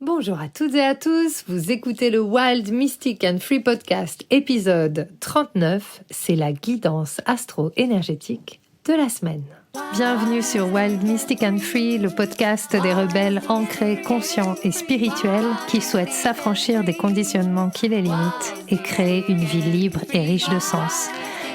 Bonjour à toutes et à tous, vous écoutez le Wild Mystic and Free Podcast épisode 39, c'est la guidance astro-énergétique de la semaine. Bienvenue sur Wild Mystic and Free, le podcast des rebelles ancrés, conscients et spirituels qui souhaitent s'affranchir des conditionnements qui les limitent et créer une vie libre et riche de sens.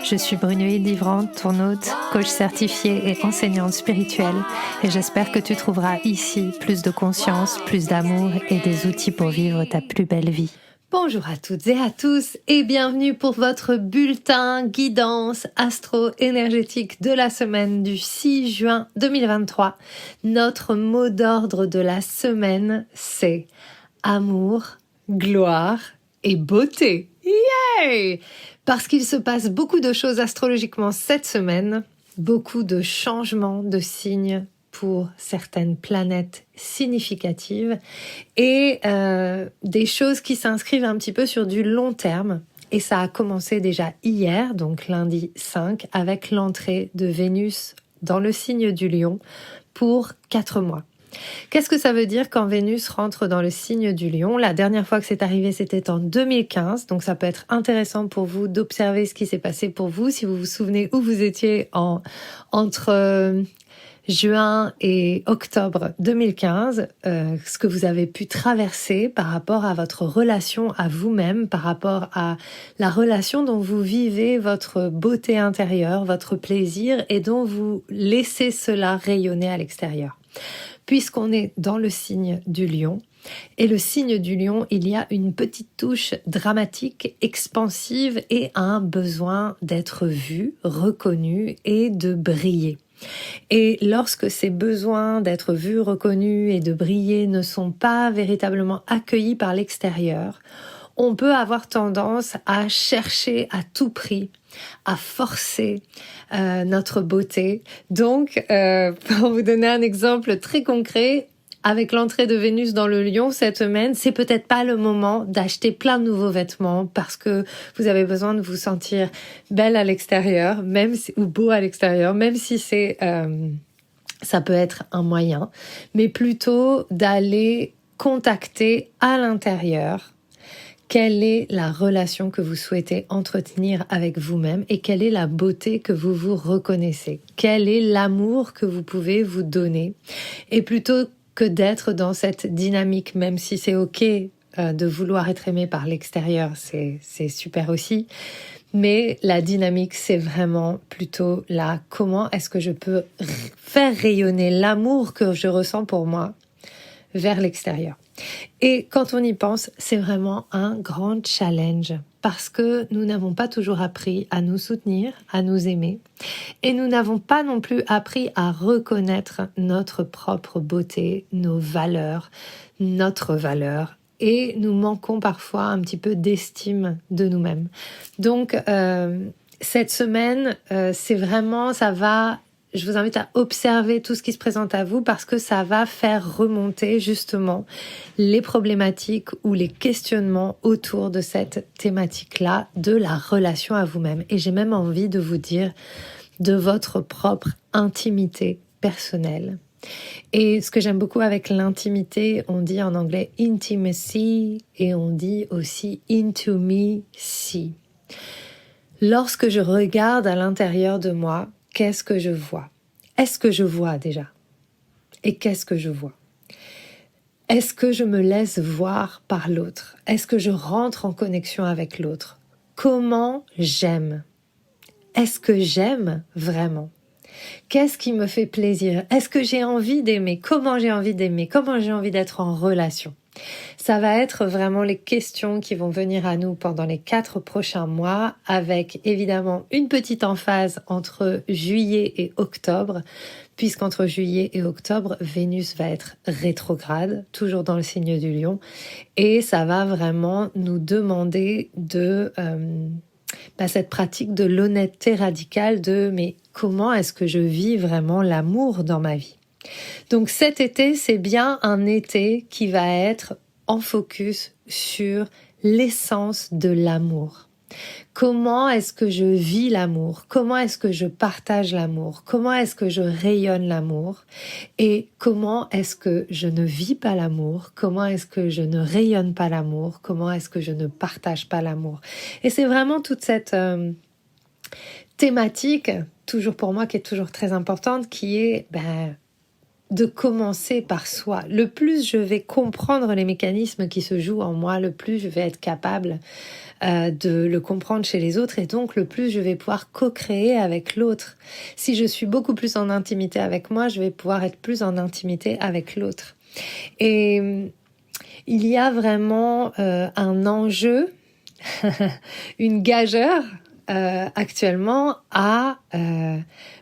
Je suis Brunoïde Livrante, ton hôte, coach certifiée et enseignante spirituelle et j'espère que tu trouveras ici plus de conscience, plus d'amour et des outils pour vivre ta plus belle vie. Bonjour à toutes et à tous et bienvenue pour votre bulletin guidance astro-énergétique de la semaine du 6 juin 2023. Notre mot d'ordre de la semaine, c'est amour, gloire et beauté. Yay! Parce qu'il se passe beaucoup de choses astrologiquement cette semaine, beaucoup de changements de signes pour certaines planètes significatives et des choses qui s'inscrivent un petit peu sur du long terme. Et ça a commencé déjà hier, donc lundi 5, avec l'entrée de Vénus dans le signe du Lion pour 4 mois. Qu'est-ce que ça veut dire quand Vénus rentre dans le signe du Lion? La dernière fois que c'est arrivé, c'était en 2015, donc ça peut être intéressant pour vous d'observer ce qui s'est passé pour vous, si vous vous souvenez où vous étiez entre juin et octobre 2015, ce que vous avez pu traverser par rapport à votre relation à vous-même, par rapport à la relation dont vous vivez votre beauté intérieure, votre plaisir et dont vous laissez cela rayonner à l'extérieur. Puisqu'on est dans le signe du Lion, et le signe du Lion, il y a une petite touche dramatique, expansive et un besoin d'être vu, reconnu et de briller. Et lorsque ces besoins d'être vus, reconnus et de briller ne sont pas véritablement accueillis par l'extérieur, on peut avoir tendance à chercher à tout prix, à forcer notre beauté. Donc, pour vous donner un exemple très concret, avec l'entrée de Vénus dans le Lion cette semaine, c'est peut-être pas le moment d'acheter plein de nouveaux vêtements parce que vous avez besoin de vous sentir belle à l'extérieur, ou beau à l'extérieur, même si ça peut être un moyen, mais plutôt d'aller contacter à l'intérieur quelle est la relation que vous souhaitez entretenir avec vous-même et quelle est la beauté que vous vous reconnaissez, quel est l'amour que vous pouvez vous donner. Et plutôt que d'être dans cette dynamique, même si c'est ok de vouloir être aimé par l'extérieur, c'est super aussi. Mais la dynamique, c'est vraiment plutôt là, comment est-ce que je peux faire rayonner l'amour que je ressens pour moi vers l'extérieur. Et quand on y pense, c'est vraiment un grand challenge parce que nous n'avons pas toujours appris à nous soutenir, à nous aimer et nous n'avons pas non plus appris à reconnaître notre propre beauté, nos valeurs, notre valeur et nous manquons parfois un petit peu d'estime de nous-mêmes. Donc cette semaine, c'est vraiment, je vous invite à observer tout ce qui se présente à vous parce que ça va faire remonter justement les problématiques ou les questionnements autour de cette thématique-là, de la relation à vous-même. Et j'ai même envie de vous dire de votre propre intimité personnelle. Et ce que j'aime beaucoup avec l'intimité, on dit en anglais intimacy et on dit aussi into me see. Lorsque je regarde à l'intérieur de moi, qu'est-ce que je vois? Est-ce que je vois déjà? Et qu'est-ce que je vois? Est-ce que je me laisse voir par l'autre? Est-ce que je rentre en connexion avec l'autre? Comment j'aime? Est-ce que j'aime vraiment? Qu'est-ce qui me fait plaisir? Est-ce que j'ai envie d'aimer? Comment j'ai envie d'aimer? Comment j'ai envie d'être en relation? Ça va être vraiment les questions qui vont venir à nous pendant les 4 prochains mois avec évidemment une petite emphase entre juillet et octobre puisqu'entre juillet et octobre, Vénus va être rétrograde, toujours dans le signe du Lion et ça va vraiment nous demander de cette pratique de l'honnêteté radicale mais comment est-ce que je vis vraiment l'amour dans ma vie? Donc cet été, c'est bien un été qui va être en focus sur l'essence de l'amour. Comment est-ce que je vis l'amour? Comment est-ce que je partage l'amour? Comment est-ce que je rayonne l'amour? Et comment est-ce que je ne vis pas l'amour? Comment est-ce que je ne rayonne pas l'amour? Comment est-ce que je ne partage pas l'amour? Et c'est vraiment toute cette thématique, toujours pour moi, qui est toujours très importante, qui est de commencer par soi. Le plus je vais comprendre les mécanismes qui se jouent en moi, le plus je vais être capable de le comprendre chez les autres, et donc le plus je vais pouvoir co-créer avec l'autre. Si je suis beaucoup plus en intimité avec moi, je vais pouvoir être plus en intimité avec l'autre. Et il y a vraiment un enjeu, une gageure actuellement à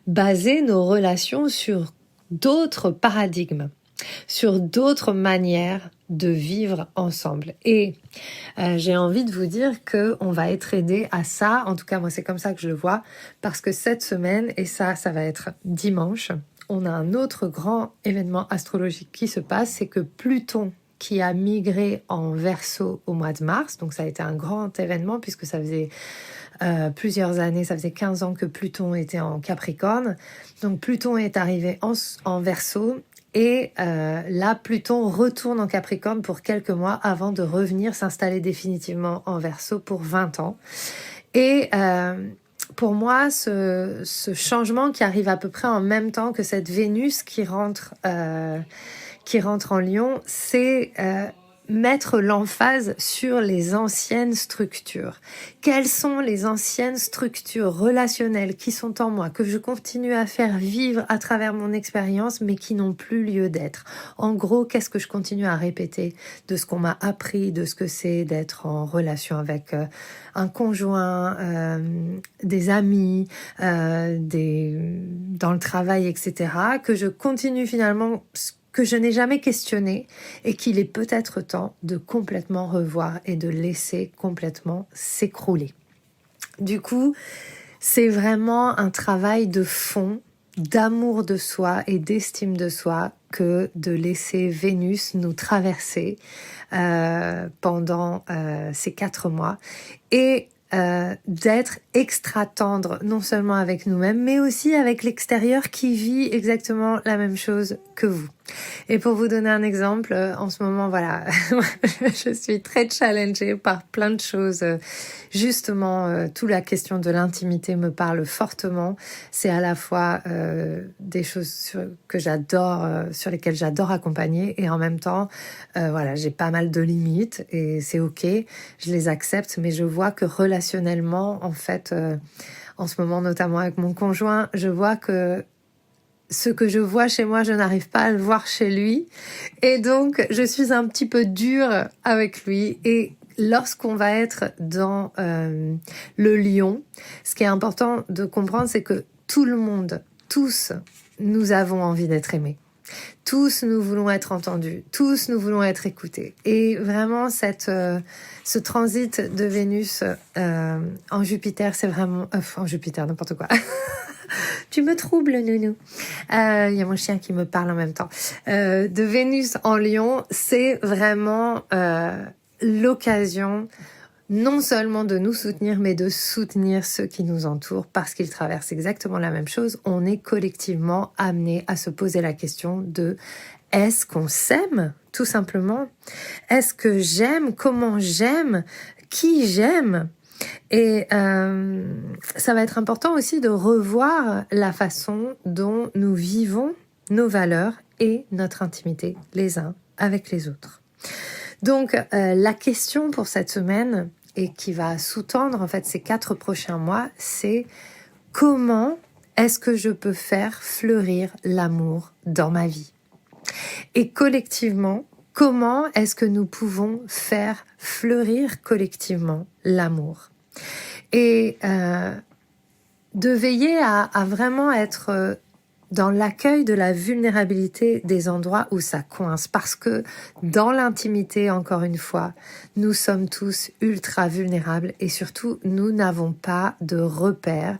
baser nos relations sur d'autres paradigmes, sur d'autres manières de vivre ensemble. Et j'ai envie de vous dire qu'on va être aidé à ça, en tout cas moi c'est comme ça que je le vois, parce que cette semaine, et ça va être dimanche, on a un autre grand événement astrologique qui se passe, c'est que Pluton, qui a migré en Verseau au mois de mars, donc ça a été un grand événement puisque ça faisait plusieurs années, ça faisait 15 ans que Pluton était en Capricorne. Donc Pluton est arrivé en Verseau et là Pluton retourne en Capricorne pour quelques mois avant de revenir s'installer définitivement en Verseau pour 20 ans. Et pour moi, ce changement qui arrive à peu près en même temps que cette Vénus qui rentre en Lion, c'est mettre l'emphase sur les anciennes structures. Quelles sont les anciennes structures relationnelles qui sont en moi, que je continue à faire vivre à travers mon expérience, mais qui n'ont plus lieu d'être? En gros, qu'est-ce que je continue à répéter de ce qu'on m'a appris, de ce que c'est d'être en relation avec un conjoint, des amis, dans le travail, etc., que je continue finalement, que je n'ai jamais questionné, et qu'il est peut-être temps de complètement revoir et de laisser complètement s'écrouler. Du coup, c'est vraiment un travail de fond, d'amour de soi et d'estime de soi, que de laisser Vénus nous traverser pendant ces 4 mois, et d'être extra tendre, non seulement avec nous-mêmes, mais aussi avec l'extérieur qui vit exactement la même chose que vous. Et pour vous donner un exemple, en ce moment, voilà, je suis très challengée par plein de choses. Justement, toute la question de l'intimité me parle fortement. C'est à la fois des choses que j'adore, sur lesquelles j'adore accompagner, et en même temps, voilà, j'ai pas mal de limites et c'est ok, je les accepte, mais je vois que relationnellement, en fait, en ce moment, notamment avec mon conjoint, je vois que ce que je vois chez moi, je n'arrive pas à le voir chez lui. Et donc, je suis un petit peu dure avec lui. Et lorsqu'on va être dans le lion, ce qui est important de comprendre, c'est que tout le monde, tous, nous avons envie d'être aimés. Tous, nous voulons être entendus. Tous, nous voulons être écoutés. Et vraiment, ce transit de Vénus en Jupiter, c'est vraiment... en Jupiter, n'importe quoi. Tu me troubles, nounou. Il y a mon chien qui me parle en même temps. De Vénus en Lion, c'est vraiment l'occasion non seulement de nous soutenir, mais de soutenir ceux qui nous entourent parce qu'ils traversent exactement la même chose. On est collectivement amenés à se poser la question de: est-ce qu'on s'aime, tout simplement? Est-ce que j'aime? Comment j'aime? Qui j'aime? Et ça va être important aussi de revoir la façon dont nous vivons nos valeurs et notre intimité les uns avec les autres. Donc la question pour cette semaine, et qui va sous-tendre en fait ces 4 prochains mois, c'est: comment est-ce que je peux faire fleurir l'amour dans ma vie? Et collectivement, comment est-ce que nous pouvons faire fleurir collectivement l'amour? Et de veiller à vraiment être dans l'accueil de la vulnérabilité des endroits où ça coince. Parce que dans l'intimité, encore une fois, nous sommes tous ultra vulnérables et surtout, nous n'avons pas de repères.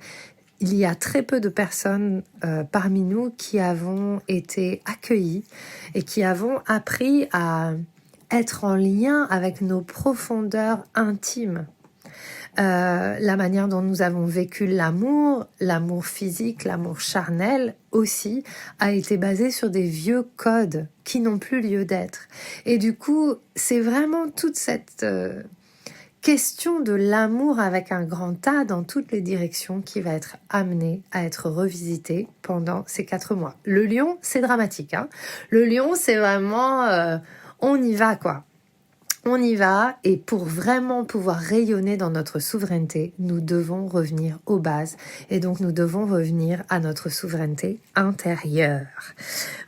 Il y a très peu de personnes parmi nous qui avons été accueillis et qui avons appris à être en lien avec nos profondeurs intimes. La manière dont nous avons vécu l'amour physique, l'amour charnel aussi, a été basée sur des vieux codes qui n'ont plus lieu d'être. Et du coup, c'est vraiment toute cette question de l'amour avec un grand A dans toutes les directions qui va être amenée à être revisitée pendant ces 4 mois. Le lion, c'est dramatique, hein. Le lion, c'est vraiment... on y va, quoi. On y va, et pour vraiment pouvoir rayonner dans notre souveraineté, nous devons revenir aux bases, et donc nous devons revenir à notre souveraineté intérieure.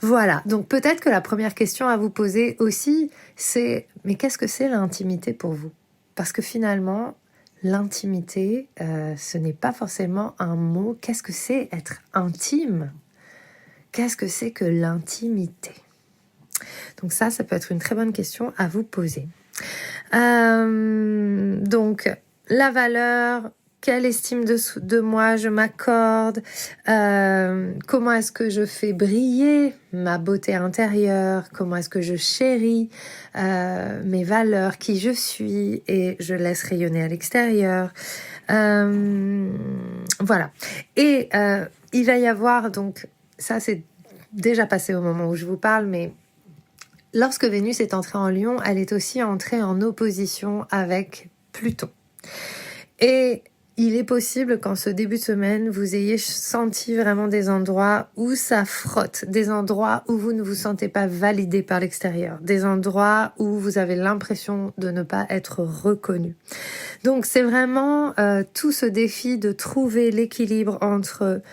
Voilà, donc peut-être que la première question à vous poser aussi, c'est « mais qu'est-ce que c'est l'intimité pour vous ?» Parce que finalement, l'intimité, ce n'est pas forcément un mot. Qu'est-ce que c'est être intime ? Qu'est-ce que c'est que l'intimité ? Donc ça peut être une très bonne question à vous poser. Donc, la valeur, quelle estime de moi je m'accorde, comment est-ce que je fais briller ma beauté intérieure, comment est-ce que je chéris mes valeurs, qui je suis, et je laisse rayonner à l'extérieur. Voilà. Et il va y avoir, donc, ça c'est déjà passé au moment où je vous parle, mais lorsque Vénus est entrée en Lion, elle est aussi entrée en opposition avec Pluton. Et il est possible qu'en ce début de semaine, vous ayez senti vraiment des endroits où ça frotte, des endroits où vous ne vous sentez pas validé par l'extérieur, des endroits où vous avez l'impression de ne pas être reconnu. Donc c'est vraiment tout ce défi de trouver l'équilibre entre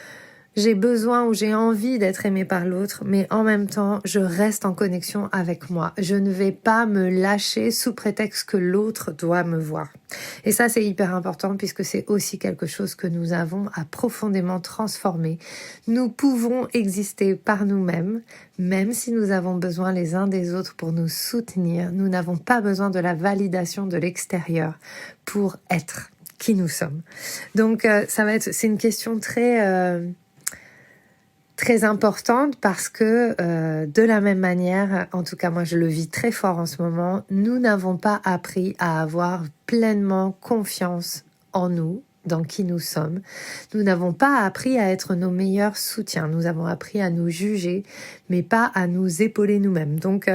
j'ai besoin ou j'ai envie d'être aimé par l'autre, mais en même temps, je reste en connexion avec moi. Je ne vais pas me lâcher sous prétexte que l'autre doit me voir. Et ça, c'est hyper important puisque c'est aussi quelque chose que nous avons à profondément transformer. Nous pouvons exister par nous-mêmes, même si nous avons besoin les uns des autres pour nous soutenir. Nous n'avons pas besoin de la validation de l'extérieur pour être qui nous sommes. Donc, c'est une question très importante parce que de la même manière, en tout cas moi je le vis très fort en ce moment, nous n'avons pas appris à avoir pleinement confiance en nous, dans qui nous sommes. Nous n'avons pas appris à être nos meilleurs soutiens. Nous avons appris à nous juger, mais pas à nous épauler nous-mêmes. Donc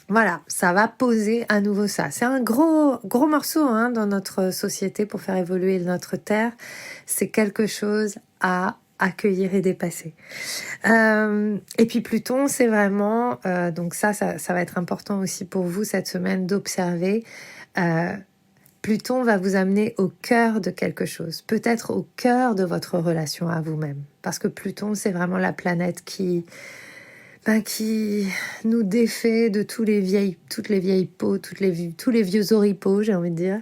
voilà, ça va poser à nouveau ça. C'est un gros morceau dans notre société pour faire évoluer notre terre. C'est quelque chose à accueillir et dépasser. Et puis Pluton, c'est vraiment... donc ça va être important aussi pour vous cette semaine d'observer. Pluton va vous amener au cœur de quelque chose. Peut-être au cœur de votre relation à vous-même. Parce que Pluton, c'est vraiment la planète qui nous défait de toutes les vieilles peaux, tous les vieux oripeaux, j'ai envie de dire,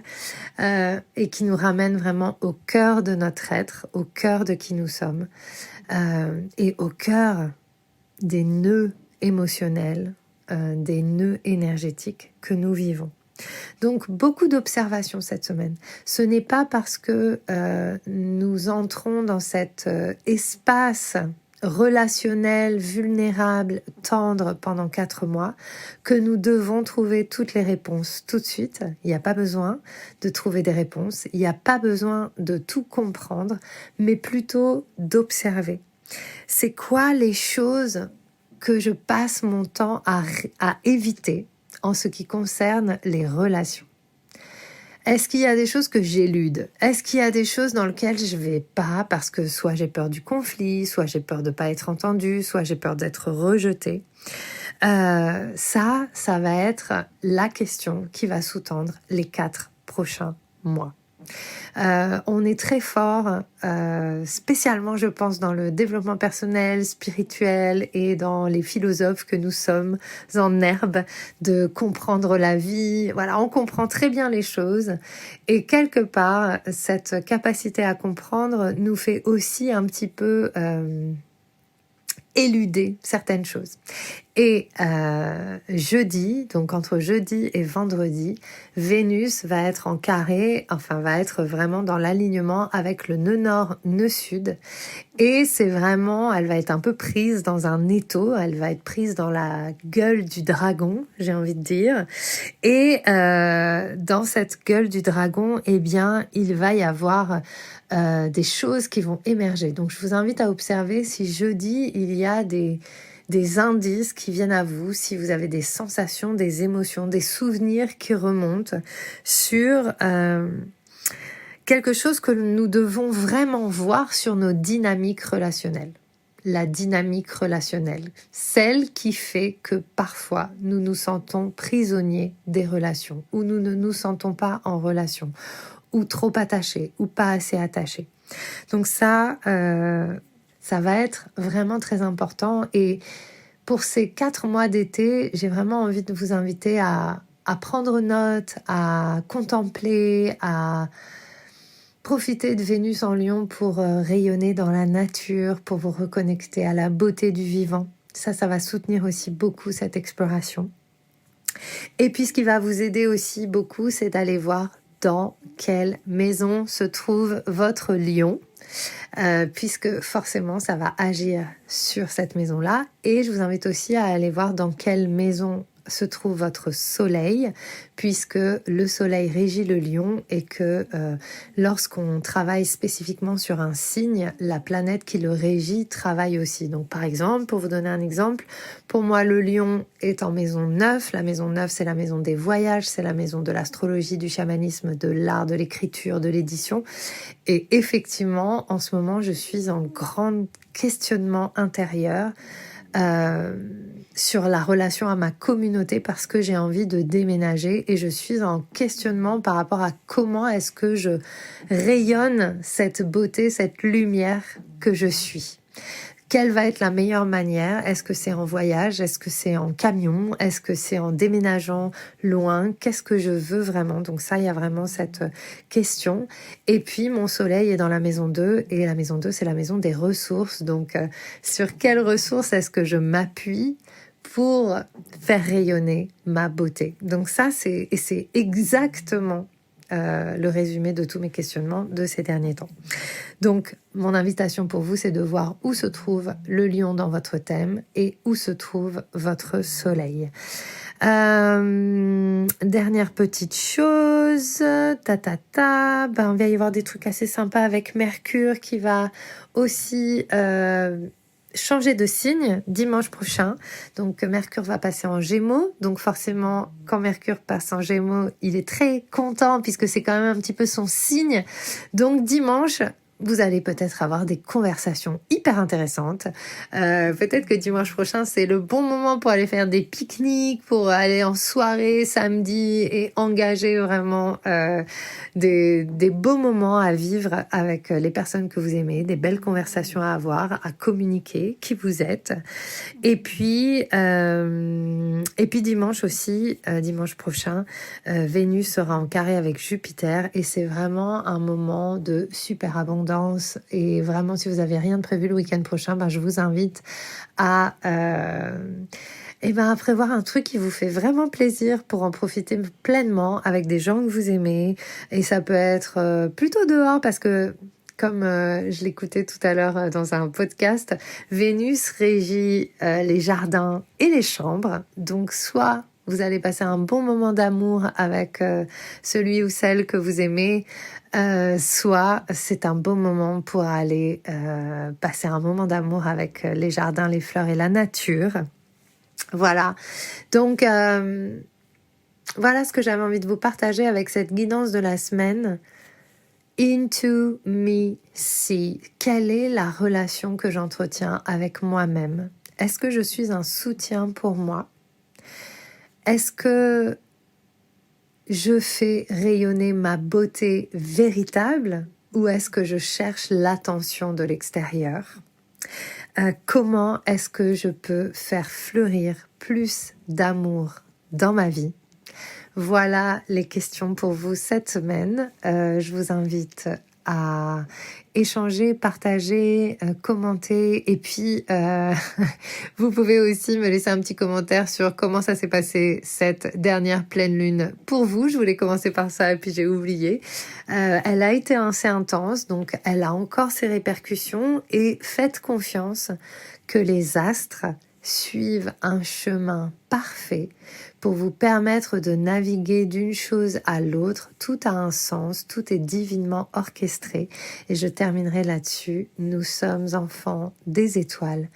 et qui nous ramène vraiment au cœur de notre être, au cœur de qui nous sommes, et au cœur des nœuds émotionnels, des nœuds énergétiques que nous vivons. Donc, beaucoup d'observations cette semaine. Ce n'est pas parce que nous entrons dans cet espace relationnel, vulnérable, tendre pendant 4 mois, que nous devons trouver toutes les réponses tout de suite. Il n'y a pas besoin de trouver des réponses, il n'y a pas besoin de tout comprendre, mais plutôt d'observer. C'est quoi les choses que je passe mon temps à éviter en ce qui concerne les relations? Est-ce qu'il y a des choses que j'élude? Est-ce qu'il y a des choses dans lesquelles je vais pas parce que soit j'ai peur du conflit, soit j'ai peur de pas être entendue, soit j'ai peur d'être rejetée? Ça va être la question qui va sous-tendre les 4 prochains mois. On est très fort, spécialement je pense dans le développement personnel, spirituel et dans les philosophes que nous sommes en herbe, de comprendre la vie. Voilà, on comprend très bien les choses et quelque part cette capacité à comprendre nous fait aussi un petit peu éluder certaines choses. Et jeudi, donc entre jeudi et vendredi, Vénus va être en carré, enfin va être vraiment dans l'alignement avec le nœud nord, nœud sud. Et c'est vraiment, elle va être un peu prise dans un étau, elle va être prise dans la gueule du dragon, j'ai envie de dire. Et dans cette gueule du dragon, eh bien, il va y avoir des choses qui vont émerger. Donc, je vous invite à observer si jeudi, il y a des indices qui viennent à vous, si vous avez des sensations, des émotions, des souvenirs qui remontent sur quelque chose que nous devons vraiment voir sur nos dynamiques relationnelles. La dynamique relationnelle, celle qui fait que parfois nous nous sentons prisonniers des relations, ou nous ne nous sentons pas en relation, ou trop attachés, ou pas assez attachés. Donc ça va être vraiment très important. Et pour ces 4 mois d'été, j'ai vraiment envie de vous inviter à prendre note, à contempler, à profitez de Vénus en Lion pour rayonner dans la nature, pour vous reconnecter à la beauté du vivant. Ça va soutenir aussi beaucoup cette exploration. Et puis ce qui va vous aider aussi beaucoup, c'est d'aller voir dans quelle maison se trouve votre lion, puisque forcément ça va agir sur cette maison-là. Et je vous invite aussi à aller voir dans quelle maison se trouve votre soleil, puisque le soleil régit le lion et que lorsqu'on travaille spécifiquement sur un signe, la planète qui le régit travaille aussi. Donc par exemple, pour vous donner un exemple, pour moi le lion est en maison 9. La maison 9, c'est la maison des voyages, c'est la maison de l'astrologie, du chamanisme, de l'art, de l'écriture, de l'édition. Et effectivement, en ce moment, je suis en grand questionnement intérieur sur la relation à ma communauté parce que j'ai envie de déménager et je suis en questionnement par rapport à comment est-ce que je rayonne cette beauté, cette lumière que je suis. Quelle va être la meilleure manière? Est-ce que c'est en voyage? Est-ce que c'est en camion? Est-ce que c'est en déménageant loin? Qu'est-ce que je veux vraiment? Donc ça, il y a vraiment cette question. Et puis, mon soleil est dans la maison 2 et la maison 2, c'est la maison des ressources. Donc, sur quelles ressources est-ce que je m'appuie pour faire rayonner ma beauté? Donc ça, c'est exactement le résumé de tous mes questionnements de ces derniers temps. Donc, mon invitation pour vous, c'est de voir où se trouve le lion dans votre thème et où se trouve votre soleil. Dernière petite chose, il va y avoir des trucs assez sympas avec Mercure qui va aussi changer de signe dimanche prochain. Donc Mercure va passer en Gémeaux. Donc forcément, quand Mercure passe en Gémeaux, il est très content puisque c'est quand même un petit peu son signe. Donc dimanche, vous allez peut-être avoir des conversations hyper intéressantes. Peut-être que dimanche prochain, c'est le bon moment pour aller faire des pique-niques, pour aller en soirée samedi et engager vraiment des beaux moments à vivre avec les personnes que vous aimez, des belles conversations à avoir, à communiquer qui vous êtes. Et puis dimanche aussi, dimanche prochain, Vénus sera en carré avec Jupiter et c'est vraiment un moment de super abondance. Et vraiment, si vous n'avez rien de prévu le week-end prochain, je vous invite à prévoir un truc qui vous fait vraiment plaisir pour en profiter pleinement avec des gens que vous aimez. Et ça peut être plutôt dehors parce que comme je l'écoutais tout à l'heure dans un podcast, Vénus régit les jardins et les chambres. Donc soit vous allez passer un bon moment d'amour avec celui ou celle que vous aimez, soit c'est un beau moment pour aller passer un moment d'amour avec les jardins, les fleurs et la nature. Voilà. Donc, voilà ce que j'avais envie de vous partager avec cette guidance de la semaine. Into me see. Quelle est la relation que j'entretiens avec moi-même? Est-ce que je suis un soutien pour moi? Est-ce que je fais rayonner ma beauté véritable ou est-ce que je cherche l'attention de l'extérieur? Comment est-ce que je peux faire fleurir plus d'amour dans ma vie? Voilà les questions pour vous cette semaine. Je vous invite à échanger, partager, commenter. Et puis, vous pouvez aussi me laisser un petit commentaire sur comment ça s'est passé cette dernière pleine lune pour vous. Je voulais commencer par ça et puis j'ai oublié. Elle a été assez intense, donc elle a encore ses répercussions. Et faites confiance que les astres suivent un chemin parfait pour vous permettre de naviguer d'une chose à l'autre. Tout a un sens, tout est divinement orchestré. Et je terminerai là-dessus. Nous sommes enfants des étoiles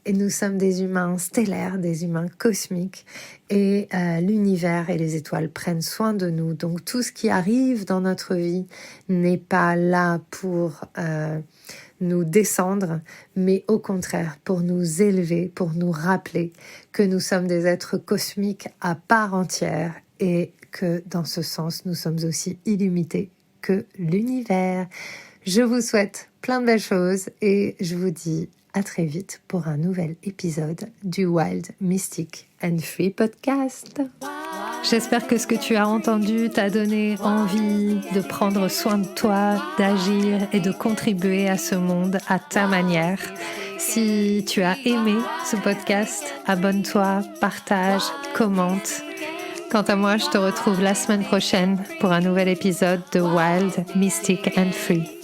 et nous sommes des humains stellaires, des humains cosmiques. Et l'univers et les étoiles prennent soin de nous. Donc tout ce qui arrive dans notre vie n'est pas là pour nous descendre, mais au contraire pour nous élever, pour nous rappeler que nous sommes des êtres cosmiques à part entière et que dans ce sens, nous sommes aussi illimités que l'univers. Je vous souhaite plein de belles choses et je vous dis à très vite pour un nouvel épisode du Wild, Mystic and Free Podcast. J'espère que ce que tu as entendu t'a donné envie de prendre soin de toi, d'agir et de contribuer à ce monde à ta manière. Si tu as aimé ce podcast, abonne-toi, partage, commente. Quant à moi, je te retrouve la semaine prochaine pour un nouvel épisode de Wild, Mystic and Free.